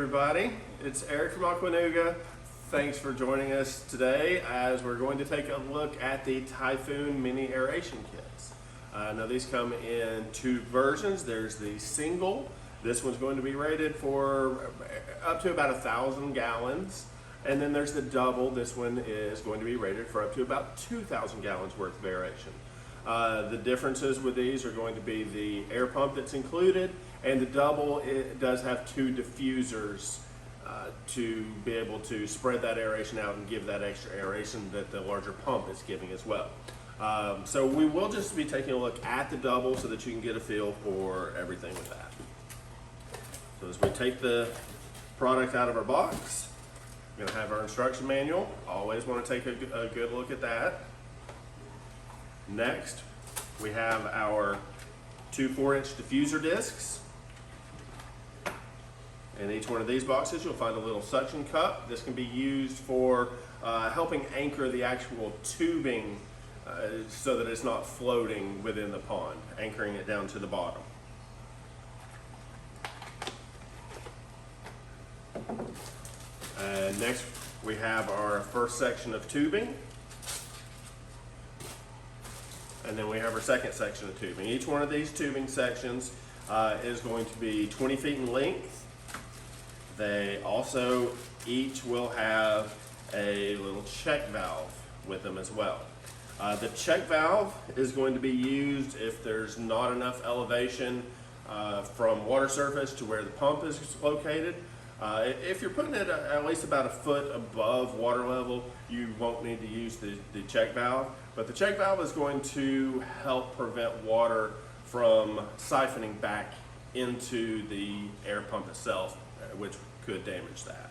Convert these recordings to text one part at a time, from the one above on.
everybody. It's Eric from Aquanuga. Thanks for joining us today as we're going to take a look at the Typhoon Mini Aeration Kits. Now these come in two versions. There's the single. This one's going to be rated for up to about 1,000 gallons. And then there's the double. This one is going to be rated for up to about 2,000 gallons worth of aeration. The differences with these are going to be the air pump that's included, and the double, it does have two diffusers to be able to spread that aeration out and give that extra aeration that the larger pump is giving as well. So we will just be taking a look at the double so that you can get a feel for everything with that. So as we take the product out of our box, we're going to have our instruction manual. Always want to take a good look at that. Next, we have our two 4-inch diffuser discs. In each one of these boxes, you'll find a little suction cup. This can be used for helping anchor the actual tubing so that it's not floating within the pond, anchoring it down to the bottom. Next, we have our first section of tubing. And then we have our second section of tubing. Each one of these tubing sections is going to be 20 feet in length. They also each will have a little check valve with them as well. The check valve is going to be used if there's not enough elevation from water surface to where the pump is located. If you're putting it at least about a foot above water level, you won't need to use the check valve. But the check valve is going to help prevent water from siphoning back into the air pump itself, which could damage that.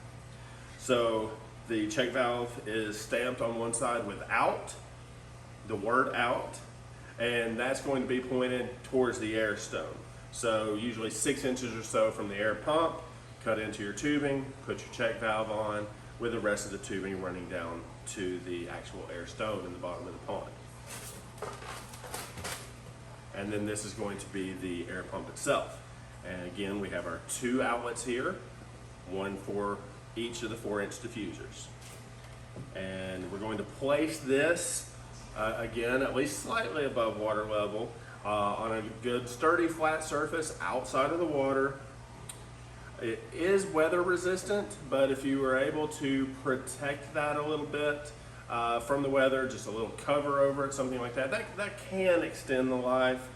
So the check valve is stamped on one side with out, the word out, and that's going to be pointed towards the air stone. So usually 6 inches or so from the air pump, cut into your tubing, put your check valve on, with the rest of the tubing running down to the actual air stone in the bottom of the pond. And then this is going to be the air pump itself. And again, we have our two outlets here, one for each of the 4-inch diffusers. And we're going to place this, again, at least slightly above water level, on a good sturdy flat surface outside of the water. It is weather resistant, but if you were able to protect that a little bit from the weather, just a little cover over it, something like that, that can extend the life.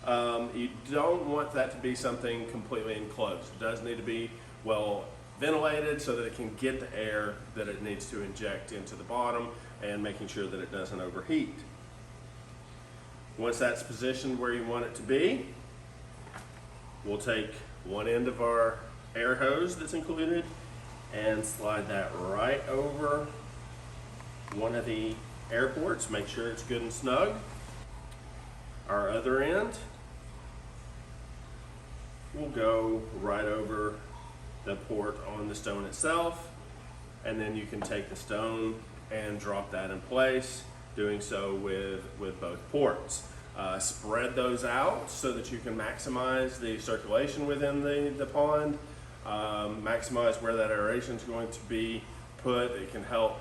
You don't want that to be something completely enclosed. It does need to be well ventilated so that it can get the air that it needs to inject into the bottom and making sure that it doesn't overheat. Once that's positioned where you want it to be, we'll take one end of our air hose that's included and slide that right over one of the air ports. Make sure it's good and snug. Our other end will go right over the port on the stone itself, and then you can take the stone and drop that in place, doing so with both ports. Spread those out so that you can maximize the circulation within the pond. Maximize where that aeration is going to be put. It can help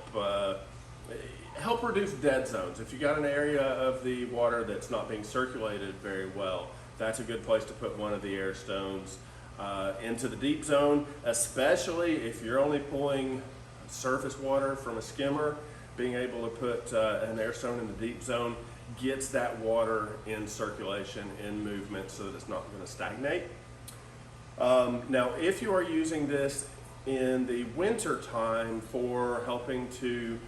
reduce dead zones. If you got an area of the water that's not being circulated very well, that's a good place to put one of the air stones into the deep zone, especially if you're only pulling surface water from a skimmer. Being able to put an air stone in the deep zone gets that water in circulation, in movement, so that it's not going to stagnate. Now, if you are using this in the winter time for helping to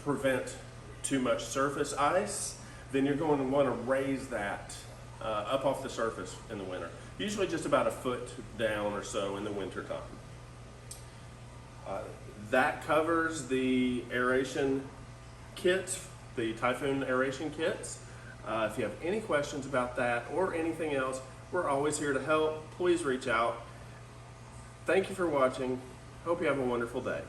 prevent too much surface ice, then you're going to want to raise that up off the surface in the winter. Usually just about a foot down or so in the winter time. That covers the aeration kits, the Typhoon Aeration Kits. If you have any questions about that or anything else, we're always here to help. Please reach out. Thank you for watching. Hope you have a wonderful day.